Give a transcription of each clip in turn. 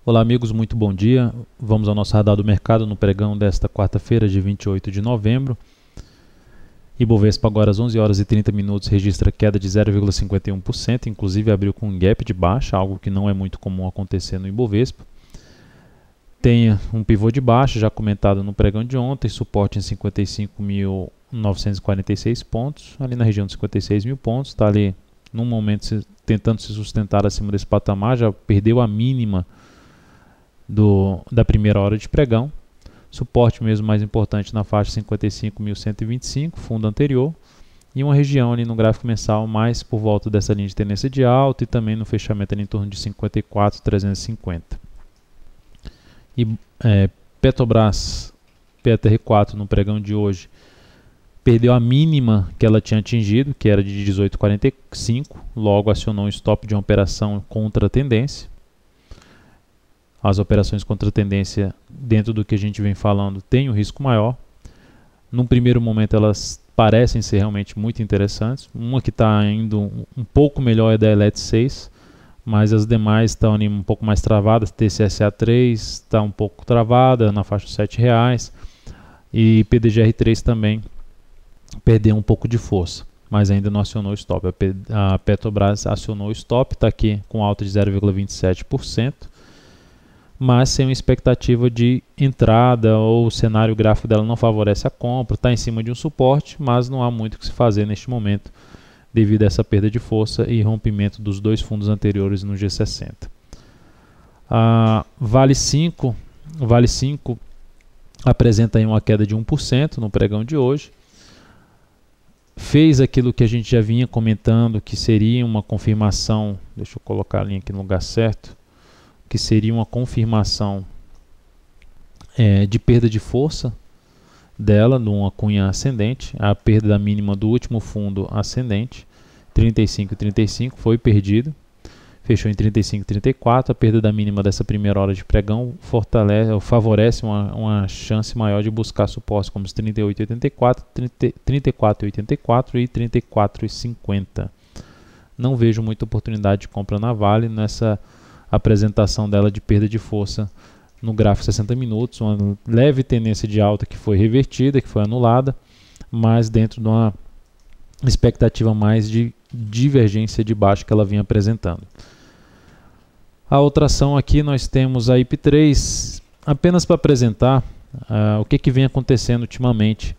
Olá amigos, muito bom dia. Vamos ao nosso radar do mercado no pregão desta quarta-feira, de 28 de novembro. Ibovespa agora às 11 horas e 30 minutos registra queda de 0,51%, inclusive abriu com um gap de baixa, algo que não é muito comum acontecer no Ibovespa. Tem um pivô de baixa, já comentado no pregão de ontem, suporte em 55.946 pontos, ali na região de 56 mil pontos, está ali num momento tentando se sustentar acima desse patamar, já perdeu a mínima da primeira hora de pregão, suporte mesmo mais importante na faixa 55.125, fundo anterior, e uma região ali no gráfico mensal mais por volta dessa linha de tendência de alta e também no fechamento ali em torno de 54.350. E Petrobras, PTR4 no pregão de hoje, perdeu a mínima que ela tinha atingido, que era de 18,45, logo acionou um stop de uma operação contra a tendência. As operações contra a tendência, dentro do que a gente vem falando, têm um risco maior. Num primeiro momento, elas parecem ser realmente muito interessantes. Uma que está indo um pouco melhor é da Elet 6, mas as demais estão ali um pouco mais travadas. TCSA3 está um pouco travada, na faixa de R$7. E PDGR3 também perdeu um pouco de força, mas ainda não acionou o stop. A Petrobras acionou o stop, está aqui com alta de 0,27%. mas sem uma expectativa de entrada ou o cenário gráfico dela não favorece a compra, está em cima de um suporte, mas não há muito o que se fazer neste momento devido a essa perda de força e rompimento dos dois fundos anteriores no G60. Vale 5 apresenta aí uma queda de 1% no pregão de hoje, fez aquilo que a gente já vinha comentando, que seria uma confirmação, deixa eu colocar a linha aqui no lugar certo, que seria uma confirmação de perda de força dela, numa cunha ascendente, a perda da mínima do último fundo ascendente, 35,35 foi perdido, fechou em 35,34, a perda da mínima dessa primeira hora de pregão favorece uma chance maior de buscar suporte como os 38,84, 34,84 e 34,50. Não vejo muita oportunidade de compra na Vale nessa apresentação dela de perda de força no gráfico 60 minutos, uma leve tendência de alta que foi revertida, que foi anulada, mas dentro de uma expectativa mais de divergência de baixa que ela vinha apresentando. A outra ação aqui nós temos a IP3, apenas para apresentar o que vem acontecendo ultimamente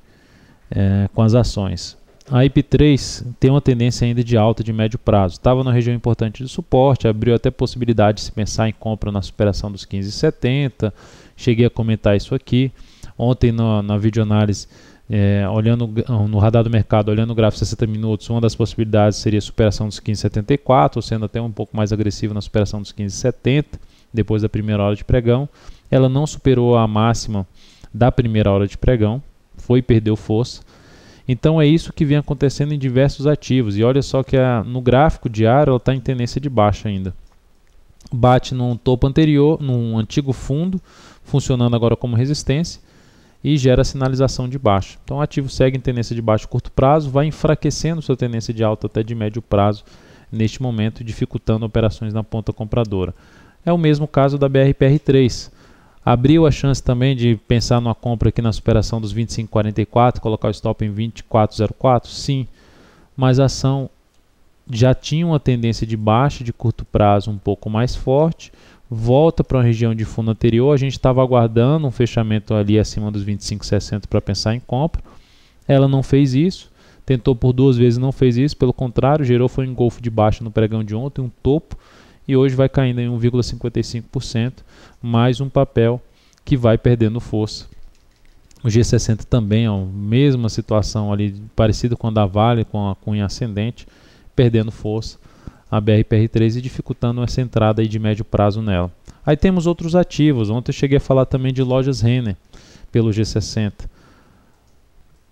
com as ações. A IP3 tem uma tendência ainda de alta de médio prazo. Estava na região importante de suporte, abriu até possibilidade de se pensar em compra na superação dos 15,70. Cheguei a comentar isso aqui. Ontem na videoanálise, olhando no radar do mercado, olhando o gráfico 60 minutos, uma das possibilidades seria a superação dos 15,74, sendo até um pouco mais agressivo na superação dos 15,70, depois da primeira hora de pregão. Ela não superou a máxima da primeira hora de pregão, perdeu força. Então é isso que vem acontecendo em diversos ativos. E olha só que no gráfico diário ela está em tendência de baixa ainda. Bate num topo anterior, num antigo fundo, funcionando agora como resistência, e gera sinalização de baixa. Então o ativo segue em tendência de baixo curto prazo, vai enfraquecendo sua tendência de alta até de médio prazo neste momento, dificultando operações na ponta compradora. É o mesmo caso da BRPR3. Abriu a chance também de pensar numa compra aqui na superação dos 25,44, colocar o stop em 24,04? Sim, mas a ação já tinha uma tendência de baixa de curto prazo um pouco mais forte, volta para uma região de fundo anterior, a gente estava aguardando um fechamento ali acima dos 25,60 para pensar em compra, ela não fez isso, tentou por duas vezes e não fez isso, pelo contrário, gerou foi um engolfo de baixa no pregão de ontem, um topo, e hoje vai caindo em 1,55%, mais um papel que vai perdendo força. O G60 também é a mesma situação ali, parecida com a da Vale, com a cunha ascendente, perdendo força, a BRPR3 e dificultando essa entrada aí de médio prazo nela. Aí temos outros ativos, ontem eu cheguei a falar também de lojas Renner, pelo G60.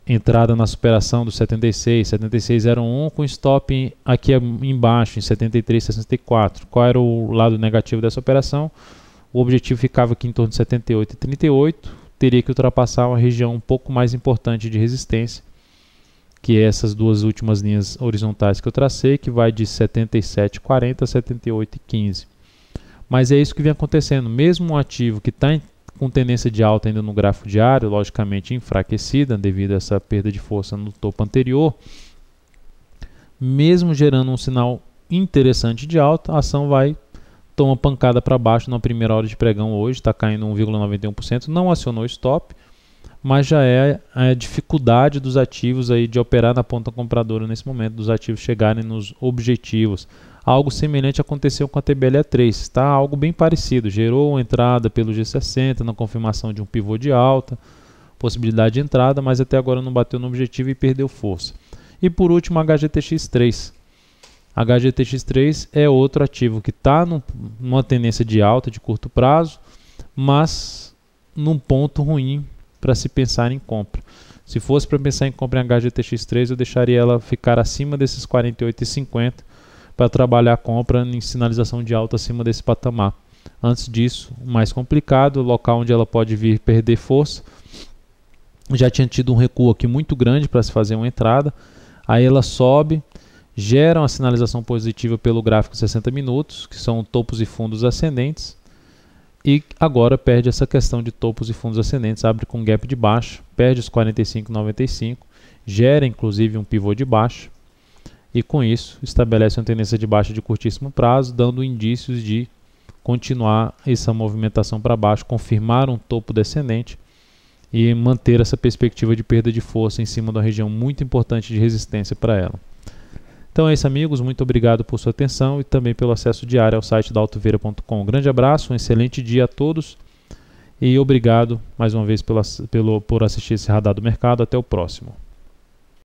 Entrada na superação do 76,01 com stop aqui embaixo em 73,64. Qual era o lado negativo dessa operação? O objetivo ficava aqui em torno de 78,38. Teria que ultrapassar uma região um pouco mais importante de resistência, que é essas duas últimas linhas horizontais que eu tracei, que vai de 77,40 a 78,15. Mas é isso que vem acontecendo. Mesmo um ativo que está com tendência de alta ainda no gráfico diário, logicamente enfraquecida devido a essa perda de força no topo anterior, mesmo gerando um sinal interessante de alta, a ação vai tomar pancada para baixo na primeira hora de pregão hoje, está caindo 1,91%, não acionou stop, mas já é a dificuldade dos ativos aí de operar na ponta compradora nesse momento, dos ativos chegarem nos objetivos. Algo semelhante aconteceu com a TBLA3, tá? Algo bem parecido, gerou uma entrada pelo G60 na confirmação de um pivô de alta, possibilidade de entrada, mas até agora não bateu no objetivo e perdeu força. E por último, a HGTX3. A HGTX3 é outro ativo que está numa tendência de alta de curto prazo, mas num ponto ruim para se pensar em compra. Se fosse para pensar em compra em HGTX3, eu deixaria ela ficar acima desses 48,50 para trabalhar a compra em sinalização de alta acima desse patamar. Antes disso, mais complicado, o local onde ela pode vir perder força. Já tinha tido um recuo aqui muito grande para se fazer uma entrada. Aí ela sobe, gera uma sinalização positiva pelo gráfico 60 minutos, que são topos e fundos ascendentes. E agora perde essa questão de topos e fundos ascendentes, abre com gap de baixo, perde os 45,95, gera inclusive um pivô de baixo. E com isso estabelece uma tendência de baixa de curtíssimo prazo, dando indícios de continuar essa movimentação para baixo, confirmar um topo descendente e manter essa perspectiva de perda de força em cima da região muito importante de resistência para ela. Então é isso, amigos, muito obrigado por sua atenção e também pelo acesso diário ao site da Altoveira.com. Um grande abraço, um excelente dia a todos e obrigado mais uma vez por assistir esse Radar do Mercado. Até o próximo.